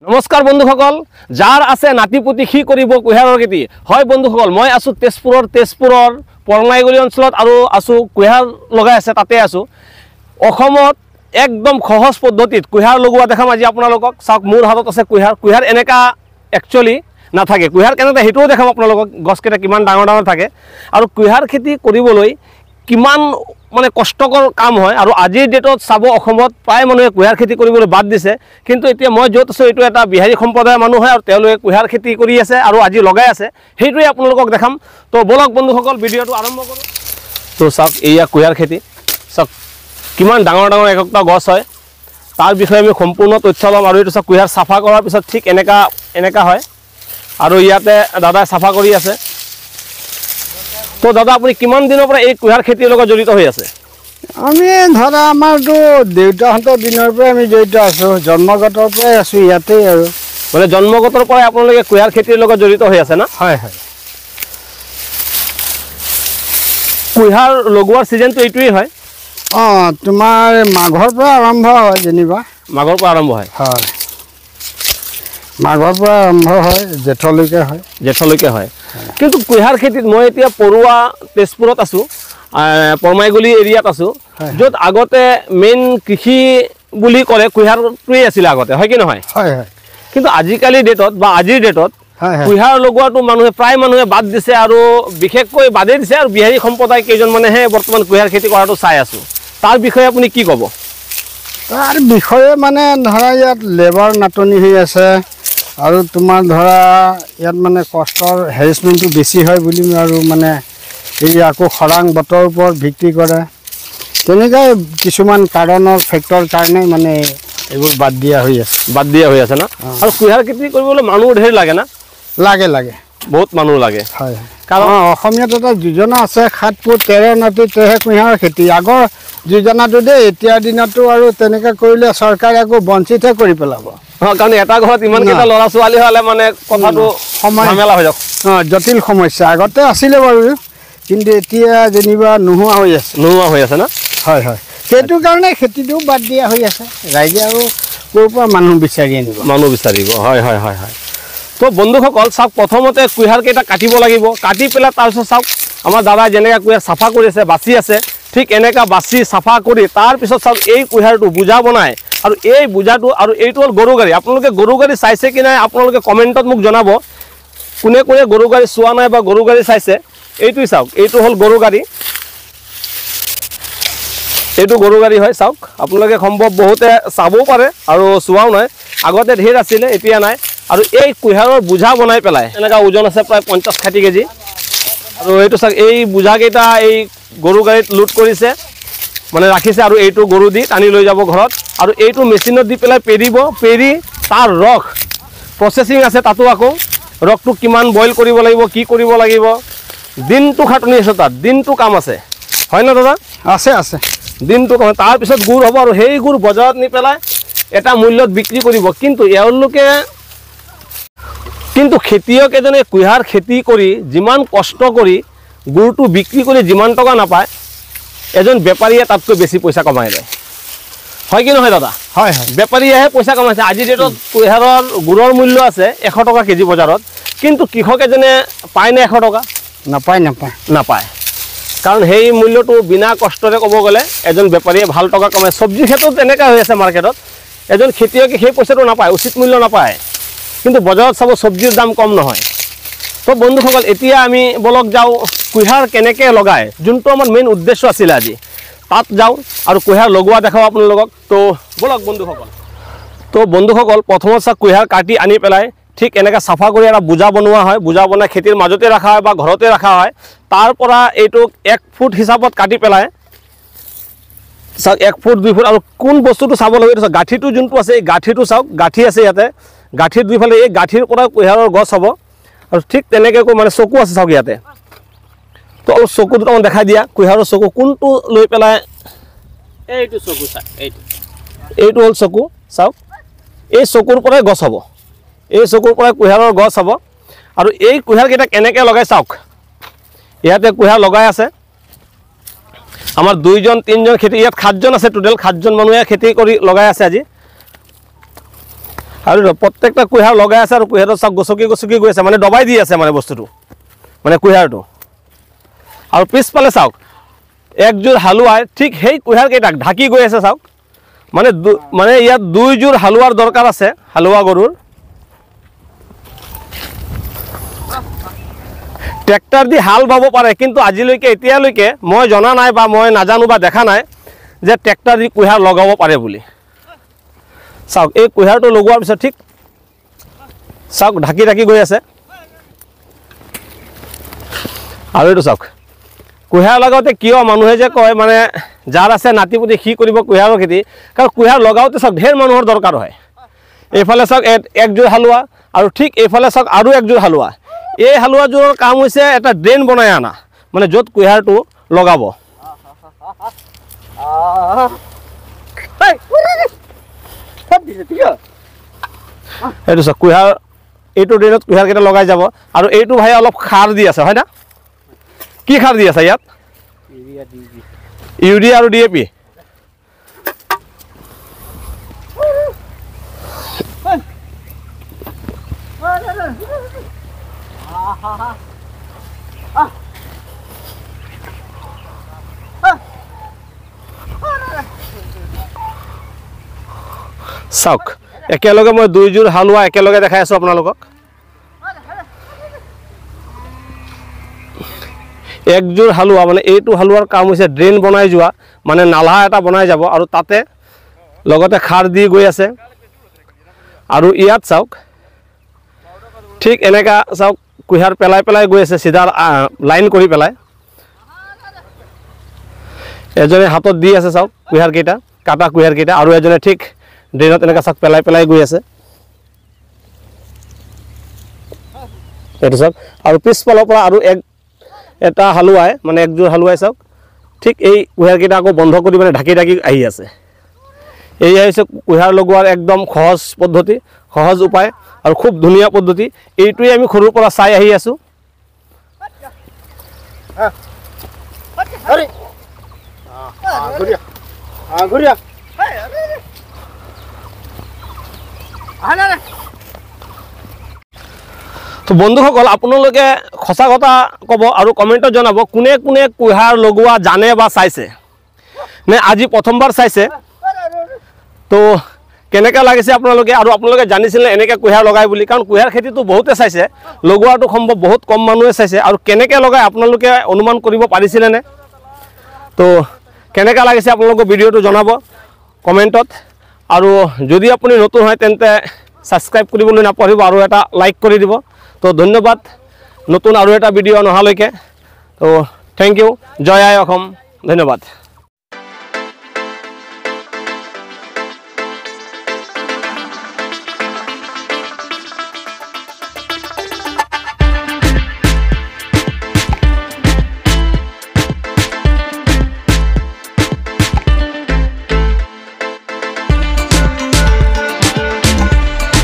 নমস্কাৰ বন্ধুসকল, যাৰ আছে নাতিপুতি সি কৰিব কুঁহিয়াৰৰ খেতি। হয় বন্ধুসকল, মই আছোঁ তেজপুৰৰ পৰঙাইগুৰি অঞ্চলত আৰু আছোঁ কুঁহিয়াৰ লগাই আছে, তাতে আছোঁ। অসমত একদম সহজ পদ্ধতিত কুঁহিয়াৰ লগোৱা দেখাম আজি আপোনালোকক। চাওক, মোৰ হাতত আছে কুঁহিয়াৰ এনেকা একচুৱেলি নাথাকে। কুঁহিয়াৰ কেনেকৈ সেইটোও দেখাম আপোনালোকক, গছকেইটা কিমান ডাঙৰ ডাঙৰ থাকে আৰু কুঁহিয়াৰ খেতি কৰিবলৈ কিমান মানে কষ্টকৰ কাম হয়। আৰু আজিৰ ডেটত চাব, অসমত প্ৰায় মানুহে কুঁহিয়াৰ খেতি কৰিবলৈ বাদ দিছে, কিন্তু এতিয়া মই য'ত আছোঁ এইটো এটা বিহাৰী সম্প্ৰদায়ৰ মানুহ হয় আৰু তেওঁলোকে কুঁহিয়াৰ খেতি কৰি আছে আৰু আজি লগাই আছে, সেইটোৱে আপোনালোকক দেখাম। তো বলক বন্ধুসকল, ভিডিঅ'টো আৰম্ভ কৰোঁ। তো চাওক, এয়া কুঁহিয়াৰ খেতি, চাওক কিমান ডাঙৰ ডাঙৰ একোটা গছ হয়, তাৰ বিষয়ে আমি সম্পূৰ্ণ তথ্য ল'ম। আৰু এইটো চাওক, কুঁহিয়াৰ চাফা কৰাৰ পিছত ঠিক এনেকা হয়। আৰু ইয়াতে দাদাই চাফা কৰি আছে। তো দাদা, আপুনি কিমান দিনৰ পৰা এই কুঁহিয়াৰ খেতিৰ লগত জড়িত হৈ আছে? আমি ধৰা আমাৰতো দেউতাহঁতৰ দিনৰ পৰাই আমি জড়িত আছোঁ, জন্মগতৰ পৰাই আছোঁ ইয়াতেই আৰু। মানে জন্মগতৰ পৰাই আপোনালোকে কুঁহিয়াৰ খেতিৰ লগত জড়িত হৈ আছে না? হয় হয়। কুঁহিয়াৰ লগোৱাৰ ছিজনটো এইটোৱেই হয়? অঁ, তোমাৰ মাঘৰ পৰা আৰম্ভ হয় যেনিবা। মাঘৰ পৰা আৰম্ভ হয়? হয়, মাঘৰ পৰা আৰম্ভ হয়, জেঠলৈকে হয়। জেঠলৈকে হয়। কিন্তু কুঁহিয়াৰ খেতিত মই এতিয়া পৰুৱা তেজপুৰত আছোঁ, পৰমাইগুলি এৰিয়াত আছোঁ, য'ত আগতে মেইন কৃষি বুলি ক'লে কুঁহিয়াৰটোৱেই আছিলে আগতে, হয় কি নহয়? হয় হয়। কিন্তু আজিকালি ডেটত বা আজিৰ ডেটত কুঁহিয়াৰ লগোৱাটো প্ৰায় মানুহে বাদ দিছে, আৰু বিশেষকৈ বাদেই দিছে। আৰু বিহাৰী সম্প্ৰদায় কেইজনমানেহে বৰ্তমান কুঁহিয়াৰ খেতি কৰাটো চাই আছোঁ। তাৰ বিষয়ে আপুনি কি ক'ব? তাৰ বিষয়ে মানে ধৰা ইয়াত লেবাৰ নাটনি হৈ আছে, আৰু তোমাৰ ধৰা ইয়াত মানে কষ্টৰ হেৰেচমেণ্টটো বেছি হয় বুলি, আৰু মানে এই আকৌ খৰাং বতৰৰ ওপৰত ভিত্তি কৰে, তেনেকৈ কিছুমান কাৰণৰ ফেক্টৰ কাৰণে মানে এইবোৰ বাদ দিয়া হৈ আছে না? আৰু কুঁহিয়াৰ খেতি কৰিবলৈ মানুহ ঢেৰ লাগে না? লাগে বহুত মানুহ লাগে। হয়, কাৰণ অসমীয়াত এটা যোজনা আছে, 7 ফুট 13 নাতি তেহে কুঁহিয়াৰ খেতি। আগৰ যোজনাটো দেই, এতিয়াৰ দিনতো আৰু তেনেকৈ কৰিলে চৰকাৰে আকৌ বঞ্চিতহে কৰি পেলাব। কাৰণ এটা ঘৰত ইমানকেইটা ল'ৰা ছোৱালী হ'লে মানে কথাটো ঝামেলা হৈ যাব। জটিল সমস্যা আগতে আছিলে বাৰু, কিন্তু এতিয়া যেনিবা নোহোৱা হৈ আছে না? হয় হয়, সেইটো কাৰণে খেতিটোও বাদ দিয়া হৈ আছে। ৰাইজে আৰু ক'ৰ পৰা মানুহ বিচাৰিব। হয় হয় হয় হয়। তো বন্ধুসকল চাওক, প্ৰথমতে কুঁহিয়াৰকেইটা কাটিব লাগিব। কাটি পেলাই তাৰপিছত চাওক, আমাৰ দাদাই যেনেকৈ কুঁহিয়াৰ চাফা কৰি আছে, বাচি আছে, ঠিক এনেকুৱা বাচি চাফা কৰি তাৰপিছত চাওক, এই কুঁহিয়াৰটো বোজা বনায়। আৰু এই বোজাটো, আৰু এইটো হ'ল গৰু গাড়ী। আপোনালোকে গৰু গাড়ী চাইছে কি নাই আপোনালোকে কমেণ্টত মোক জনাব। কোনে কোনে গৰু গাড়ী চোৱা নাই বা গৰু গাড়ী চাইছে? এইটোৱে চাওক, এইটো হ'ল গৰু গাড়ী। এইটো গৰু গাড়ী হয়। চাওক, আপোনালোকে সম্ভৱ বহুতে চাবও পাৰে আৰু চোৱাও নাই। আগতে ঢেৰ আছিলে, এতিয়া নাই। আৰু এই কুঁহিয়াৰৰ বোজা বনাই পেলাই এনেকুৱা ওজন আছে প্ৰায় 50-60 কেজি। আৰু এইটো চাওক, এই বোজাকেইটা এই গৰু গাড়ীত লোড কৰিছে, মানে ৰাখিছে, আৰু এইটো গৰু দি টানি লৈ যাব ঘৰত। আৰু এইটো মেচিনত দি পেলাই পেৰিব, পেৰি তাৰ ৰস প্ৰচেছিং আছে, তাতো আকৌ ৰসটো কিমান বইল কৰিব লাগিব, কি কৰিব লাগিব, দিনটো খাটনি আছে তাত, দিনটো কাম আছে, হয় না দাদা? আছে দিনটো কাম। তাৰপিছত গুড় হ'ব, আৰু সেই গুড় বজাৰত নি পেলাই এটা মূল্যত বিক্ৰী কৰিব। কিন্তু খেতিয়ক এজনে কুঁহিয়াৰ খেতি কৰি যিমান কষ্ট কৰি গুড়টো বিক্ৰী কৰি যিমান টকা নাপায়, এজন বেপাৰীয়ে তাতকৈ বেছি পইচা কমাই লয়, হয় কি নহয় দাদা? হয় হয়, বেপাৰীয়েহে পইচা কমাইছে। আজিৰ ডেটত কুঁহিয়াৰৰ গুড়ৰ মূল্য আছে 100 টকা কেজি বজাৰত, কিন্তু কৃষক এজনে পায়নে 100 টকা? নাপায়। কাৰণ সেই মূল্যটো বিনা কষ্টৰে ক'ব গ'লে এজন বেপাৰীয়ে ভাল টকা কমায়। চব্জিৰ ক্ষেত্ৰত এনেকুৱা হৈ আছে মাৰ্কেটত, এজন খেতিয়কে সেই পইচাটো নাপায়, উচিত মূল্য নাপায়, কিন্তু বজাৰত চাব চব্জিৰ দাম কম নহয়। তো বন্ধুসকল, এতিয়া আমি বলক যাওঁ কুঁহিয়াৰ কেনেকৈ লগায়, যোনটো আমাৰ মেইন উদ্দেশ্য আছিলে আজি, তাত যাওঁ আৰু কুঁহিয়াৰ লগোৱা দেখাওঁ আপোনালোকক। তো বলক বন্ধুসকল। তো বন্ধুসকল, প্ৰথমত চাওক, কুঁহিয়াৰ কাটি আনি পেলাই ঠিক এনেকৈ চাফা কৰি এটা বোজা বনোৱা হয়। বোজা বনাই খেতিৰ মাজতে ৰখা হয় বা ঘৰতে ৰখা হয়। তাৰ পৰা এইটোক 1 ফুট হিচাপত কাটি পেলাই চাওক, 1 ফুট 2 ফুট। আৰু কোন বস্তুটো চাব লাগে, চাওক গাঁঠিটো যোনটো আছে, এই গাঁঠিটো চাওক, গাঁঠি আছে ইয়াতে, গাঁঠিৰ দুইফালে এই গাঁঠিৰ পৰা কুঁহিয়াৰৰ গছ হ'ব। আৰু ঠিক তেনেকৈ মানে চকু আছে চাওক ইয়াতে। তো অলপ চকু দুটামান দেখাই দিয়া, কুঁহিয়াৰৰ চকু কোনটো লৈ পেলাই, এইটো চকু চাওক, এইটো হ'ল চকু। চাওক, এই চকুৰ পৰাই গছ হ'ব, এই চকুৰ পৰাই কুঁহিয়াৰৰ গছ হ'ব। আৰু এই কুঁহিয়াৰকেইটা কেনেকৈ লগাই চাওক, ইয়াতে কুঁহিয়াৰ লগাই আছে। আমাৰ 2-3জন খেতি, ইয়াত 7জন আছে টোটেল, 7জন মানুহে খেতি কৰি লগাই আছে আজি। আৰু প্ৰত্যেকটা কুঁহিয়াৰ লগাই আছে আৰু কুঁহিয়াৰত চাওক গছকি গছকি গৈ আছে মানে দবাই দি আছে মানে বস্তুটো মানে কুঁহিয়াৰটো আৰু পিছফালে চাওক একযোৰ হালোৱাই ঠিক সেই কুঁহিয়াৰকেইটাক ঢাকি গৈ আছে চাওক মানে ইয়াত 2 যোৰ হালোৱাৰ দৰকাৰ আছে হালোৱা গৰুৰ ট্ৰেক্টৰ দি হাল বাব পাৰে কিন্তু আজিলৈকে এতিয়ালৈকে মই জনা নাই বা মই নাজানো বা দেখা নাই যে ট্ৰেক্টৰ দি কুঁহিয়াৰ লগাব পাৰে বুলি চাওক এই কুঁহিয়াৰটো লগোৱাৰ পিছত ঠিক চাওক ঢাকি ঢাকি গৈ আছে আৰু এইটো চাওক কুঁহিয়াৰ লগাওঁতে কিয় মানুহে যে কয় মানে যাৰ আছে নাতিপুতি সি কৰিব কুঁহিয়াৰৰ খেতি কাৰণ কুঁহিয়াৰ লগাওঁতে চাওক ঢেৰ মানুহৰ দৰকাৰ হয় এইফালে চাওক একযোৰ হালোৱা আৰু ঠিক এইফালে চাওক আৰু একযোৰ হালোৱা এই হালোৱাযোৰৰ কাম হৈছে এটা ড্ৰেইন বনাই আনা মানে য'ত কুঁহিয়াৰটো লগাব এইটো চাওক কুঁহিয়াৰ এইটো ড্ৰেইনত কুঁহিয়াৰকেইটা লগাই যাব আৰু এইটো ভাই অলপ সাৰ দি আছে হয় না কি সাৰ দি আছে ইয়াত ইউৰিয়া আৰু DAP চাওক একেলগে মই 2 যোৰ হালোৱা একেলগে দেখাই আছো আপোনালোকক একযোৰ হালোৱা মানে এইটো হালোৱাৰ কাম হৈছে ড্ৰেইন বনাই যোৱা মানে নালা এটা বনাই যাব আৰু তাতে লগতে খাৰ দি গৈ আছে আৰু ইয়াত চাওক ঠিক এনেকা চাওক কুঁহিয়াৰ পেলাই পেলাই গৈ আছে সিধা লাইন কৰি পেলাই এজনে হাতত দি আছে চাওক কুঁহিয়াৰ কেইটা কাটা কুঁহিয়াৰ কেইটা আৰু এজনে ঠিক ড্ৰেইনত এনেকা চাওক পেলাই পেলাই গৈ আছে এইটো চাওক আৰু পিছফালৰ পৰা আৰু এটা হালোৱাই মানে একযোৰ হালোৱাই চাওক ঠিক এই কুঁহিয়াৰকেইটা আকৌ বন্ধ কৰি মানে ঢাকি ঢাকি আহি আছে এই হৈছে কুঁহিয়াৰ লগোৱাৰ একদম সহজ পদ্ধতি সহজ উপায় আৰু খুব ধুনীয়া পদ্ধতি এইটোৱে আমি সৰুৰ পৰা চাই আহি আছো তো বন্ধুসকল আপোনালোকে সঁচা কথা ক'ব আৰু কমেণ্টত জনাব কোনে কোনে কুঁহিয়াৰ লগোৱা জানে বা চাইছে নে আজি প্ৰথমবাৰ চাইছে তো কেনেকৈ লাগিছে আপোনালোকে আৰু আপোনালোকে জানিছিলে এনেকৈ কুঁহিয়াৰ লগাই বুলি কাৰণ কুঁহিয়াৰ খেতিটো বহুতে চাইছে লগোৱাটো সম্ভৱ বহুত কম মানুহে চাইছে আৰু কেনেকৈ লগাই আপোনালোকে অনুমান কৰিব পাৰিছিলেনে তো কেনেকৈ লাগিছে আপোনালোকৰ ভিডিঅ'টো জনাব কমেণ্টত আৰু যদি আপুনি নতুন হয় তেন্তে ছাবস্ক্ৰাইব কৰিবলৈ নাপাহৰিব আৰু এটা লাইক কৰি দিব তো ধন্যবাদ নতুন আৰু এটা ভিডিঅ' নহালৈকে তো থেংক ইউ জয় আই অসম ধন্যবাদ